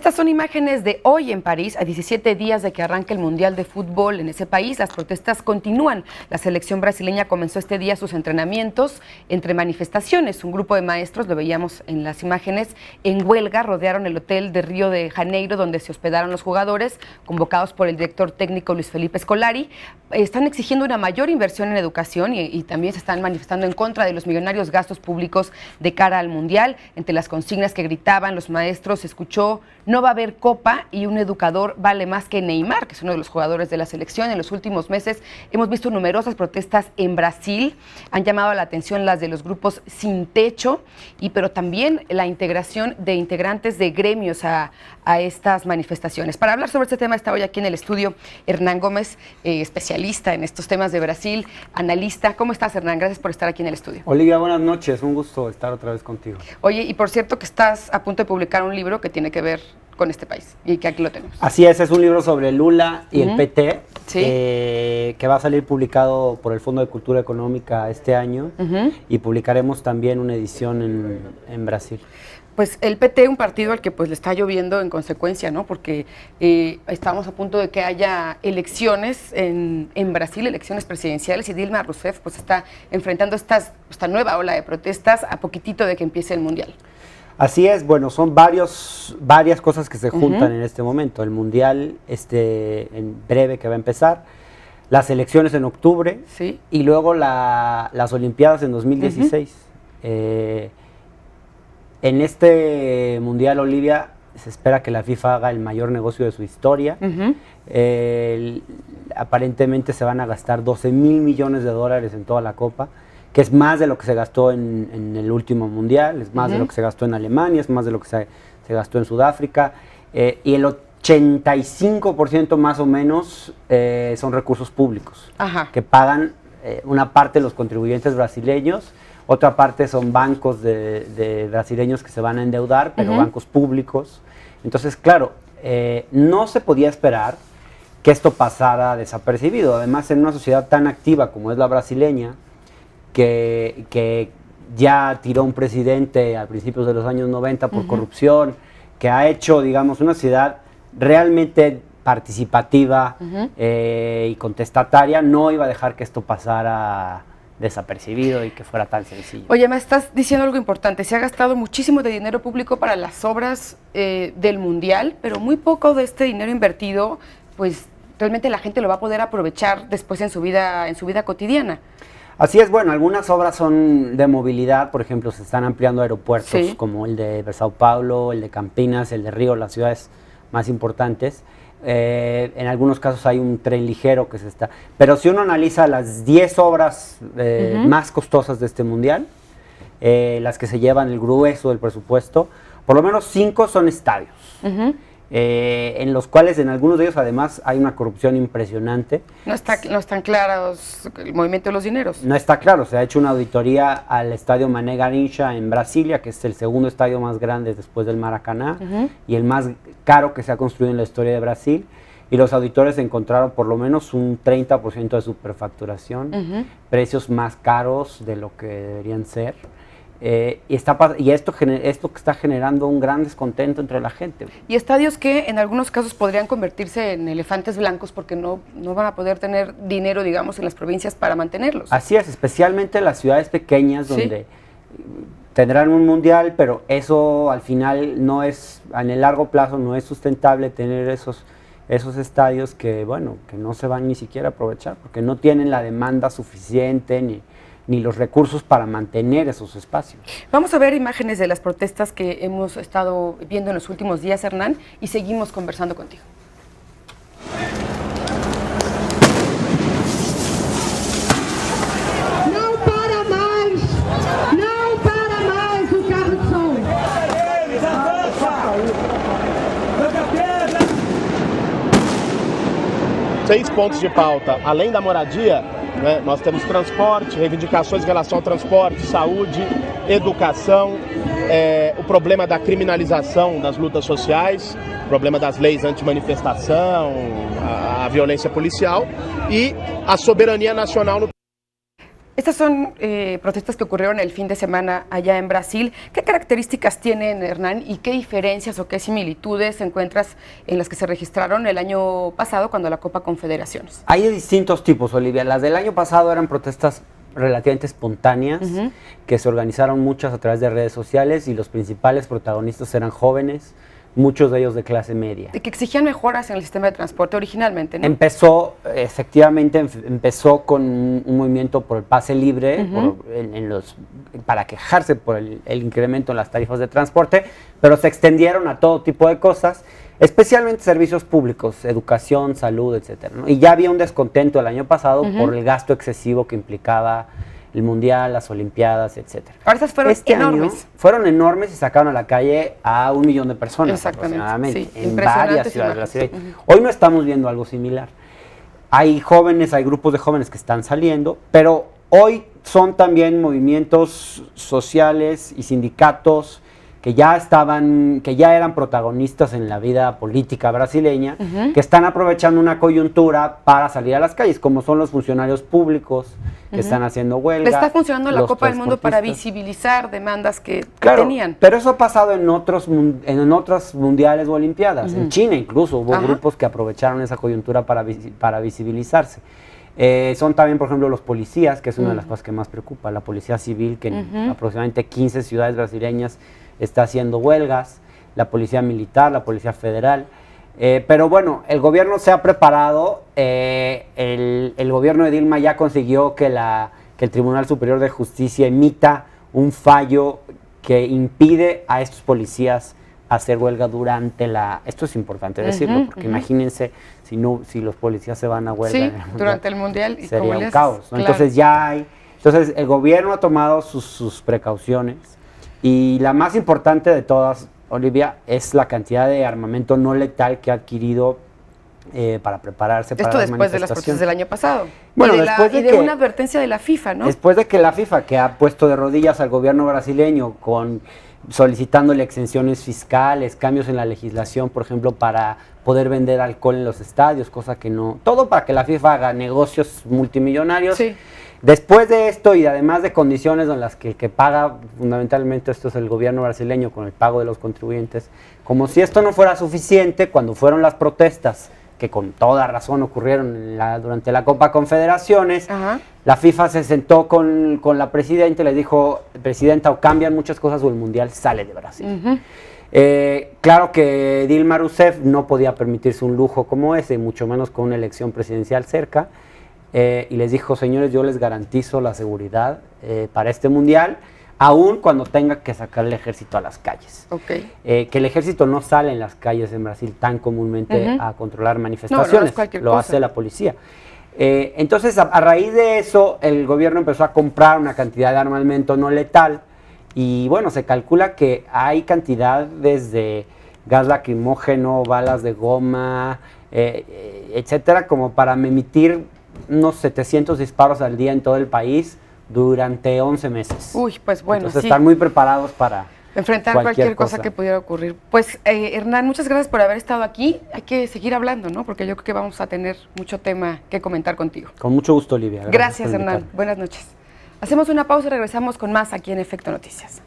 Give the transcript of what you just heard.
Estas son imágenes de hoy en París, a 17 días de que arranque el Mundial de Fútbol en ese país. Las protestas continúan. La selección brasileña comenzó este día sus entrenamientos entre manifestaciones. Un grupo de maestros, lo veíamos en las imágenes, en huelga rodearon el hotel de Río de Janeiro, donde se hospedaron los jugadores, convocados por el director técnico Luis Felipe Scolari. Están exigiendo una mayor inversión en educación y también se están manifestando en contra de los millonarios gastos públicos de cara al Mundial. Entre las consignas que gritaban los maestros se escuchó: no va a haber copa y un educador vale más que Neymar, que es uno de los jugadores de la selección. En los últimos meses hemos visto numerosas protestas en Brasil. Han llamado la atención las de los grupos sin techo, pero también la integración de integrantes de gremios a estas manifestaciones. Para hablar sobre este tema está hoy aquí en el estudio Hernán Gómez, especialista en estos temas de Brasil, analista. ¿Cómo estás, Hernán? Gracias por estar aquí en el estudio. Olivia, buenas noches. Un gusto estar otra vez contigo. Oye, y por cierto que estás a punto de publicar un libro que tiene que ver con este país y que aquí lo tenemos. Así es un libro sobre Lula y el PT, ¿sí? Que va a salir publicado por el Fondo de Cultura Económica este año, y publicaremos también una edición en Brasil. Pues el PT, un partido al que pues le está lloviendo en consecuencia, ¿no? Porque estamos a punto de que haya elecciones en Brasil, elecciones presidenciales, y Dilma Rousseff pues está enfrentando esta nueva ola de protestas a poquitito de que empiece el Mundial. Así es, bueno, son varias cosas que se juntan en este momento. El Mundial en breve que va a empezar, las elecciones en octubre, ¿sí? Y luego las Olimpiadas en 2016. En este Mundial, Olivia, se espera que la FIFA haga el mayor negocio de su historia. Aparentemente se van a gastar 12 mil millones de dólares en toda la Copa, que es más de lo que se gastó en el último Mundial, es más de lo que se gastó en Alemania, es más de lo que se gastó en Sudáfrica, y el 85% más o menos son recursos públicos, que pagan una parte de los contribuyentes brasileños, otra parte son bancos de brasileños que se van a endeudar, pero bancos públicos. Entonces, claro, no se podía esperar que esto pasara desapercibido. Además, en una sociedad tan activa como es la brasileña, que ya tiró un presidente a principios de los años 90 por corrupción, que ha hecho, digamos, una sociedad realmente participativa y contestataria, no iba a dejar que esto pasara desapercibido y que fuera tan sencillo. Oye, me estás diciendo algo importante. Se ha gastado muchísimo de dinero público para las obras del Mundial, pero muy poco de este dinero invertido, pues realmente la gente lo va a poder aprovechar después en su vida cotidiana. Así es, bueno, algunas obras son de movilidad, por ejemplo, se están ampliando aeropuertos como el de São Paulo, el de Campinas, el de Río, las ciudades más importantes. En algunos casos hay un tren ligero que se está... Pero si uno analiza las 10 obras más costosas de este Mundial, las que se llevan el grueso del presupuesto, por lo menos 5 son estadios. En los cuales en algunos de ellos además hay una corrupción impresionante. No están claros el movimiento de los dineros. No está claro, se ha hecho una auditoría al estadio Mané Garrincha en Brasilia, que es el segundo estadio más grande después del Maracaná y el más caro que se ha construido en la historia de Brasil, y los auditores encontraron por lo menos un 30% de superfacturación, precios más caros de lo que deberían ser. Y esto que está generando un gran descontento entre la gente. Y estadios que en algunos casos podrían convertirse en elefantes blancos porque no van a poder tener dinero, digamos, en las provincias para mantenerlos. Así es, especialmente las ciudades pequeñas donde tendrán un Mundial, pero eso al final no es, en el largo plazo no es sustentable tener esos estadios que no se van ni siquiera a aprovechar porque no tienen la demanda suficiente ni los recursos para mantener esos espacios. Vamos a ver imágenes de las protestas que hemos estado viendo en los últimos días, Hernán, y seguimos conversando contigo. Não para mais o carro de som. 6 pontos de pauta, além da moradia, né, nós temos transporte, reivindicações em relação ao transporte, saúde, educação, o problema da criminalização das lutas sociais, o problema das leis anti-manifestação, a violência policial e a soberania nacional no... Estas son protestas que ocurrieron el fin de semana allá en Brasil. ¿Qué características tienen, Hernán, y qué diferencias o qué similitudes encuentras en las que se registraron el año pasado cuando la Copa Confederaciones? Hay de distintos tipos, Olivia. Las del año pasado eran protestas relativamente espontáneas, que se organizaron muchas a través de redes sociales y los principales protagonistas eran jóvenes, muchos de ellos de clase media. De que exigían mejoras en el sistema de transporte originalmente, ¿no? Efectivamente, empezó con un movimiento por el pase libre, para quejarse por el incremento en las tarifas de transporte, pero se extendieron a todo tipo de cosas, especialmente servicios públicos, educación, salud, etcétera, ¿no? Y ya había un descontento el año pasado por el gasto excesivo que implicaba el Mundial, las Olimpiadas, etcétera. Ahora estas fueron enormes. Año fueron enormes y sacaron a la calle a 1 millón de personas aproximadamente, sí, en varias ciudades de la ciudad. Hoy no estamos viendo algo similar. Hay jóvenes, hay grupos de jóvenes que están saliendo, pero hoy son también movimientos sociales y sindicatos que ya eran protagonistas en la vida política brasileña, que están aprovechando una coyuntura para salir a las calles, como son los funcionarios públicos que están haciendo huelga. Le está funcionando la Copa del Mundo para visibilizar demandas que tenían. Pero eso ha pasado en otros mundiales o olimpiadas. En China incluso hubo grupos que aprovecharon esa coyuntura para visibilizarse. Son también, por ejemplo, los policías, que es una de las cosas que más preocupa, la policía civil, que en aproximadamente 15 ciudades brasileñas está haciendo huelgas, la policía militar, la policía federal. Pero bueno, el gobierno se ha preparado, el gobierno de Dilma ya consiguió que el Tribunal Superior de Justicia emita un fallo que impide a estos policías hacer huelga durante esto es importante decirlo, porque imagínense si los policías se van a huelga durante el Mundial y sería un caos, ¿no? Claro. Entonces el gobierno ha tomado sus precauciones y la más importante de todas, Olivia, es la cantidad de armamento no letal que ha adquirido para prepararse para las manifestaciones. Esto después de las protestas del año pasado. Bueno, y de una advertencia de la FIFA, ¿no? Después de que la FIFA, que ha puesto de rodillas al gobierno brasileño solicitándole exenciones fiscales, cambios en la legislación, por ejemplo, para poder vender alcohol en los estadios, cosa que no... Todo para que la FIFA haga negocios multimillonarios. Sí. Después de esto y además de condiciones en las que el que paga fundamentalmente esto es el gobierno brasileño con el pago de los contribuyentes, como si esto no fuera suficiente, cuando fueron las protestas que con toda razón ocurrieron durante la Copa Confederaciones, la FIFA se sentó con la presidenta y le dijo, presidenta, o cambian muchas cosas o el Mundial sale de Brasil. Claro que Dilma Rousseff no podía permitirse un lujo como ese, mucho menos con una elección presidencial cerca, y les dijo, señores, yo les garantizo la seguridad para este Mundial, aún cuando tenga que sacar el ejército a las calles. Que el ejército no sale en las calles en Brasil tan comúnmente a controlar manifestaciones, lo hace la policía. Entonces, a raíz de eso, el gobierno empezó a comprar una cantidad de armamento no letal y bueno, se calcula que hay cantidades de gas lacrimógeno, balas de goma, etcétera, como para emitir unos 700 disparos al día en todo el país durante 11 meses. Uy, pues bueno, entonces están muy preparados para enfrentar cualquier cosa que pudiera ocurrir. Pues Hernán, muchas gracias por haber estado aquí. Hay que seguir hablando, ¿no? Porque yo creo que vamos a tener mucho tema que comentar contigo. Con mucho gusto, Olivia. Gracias Hernán. Buenas noches. Hacemos una pausa y regresamos con más aquí en Efecto Noticias.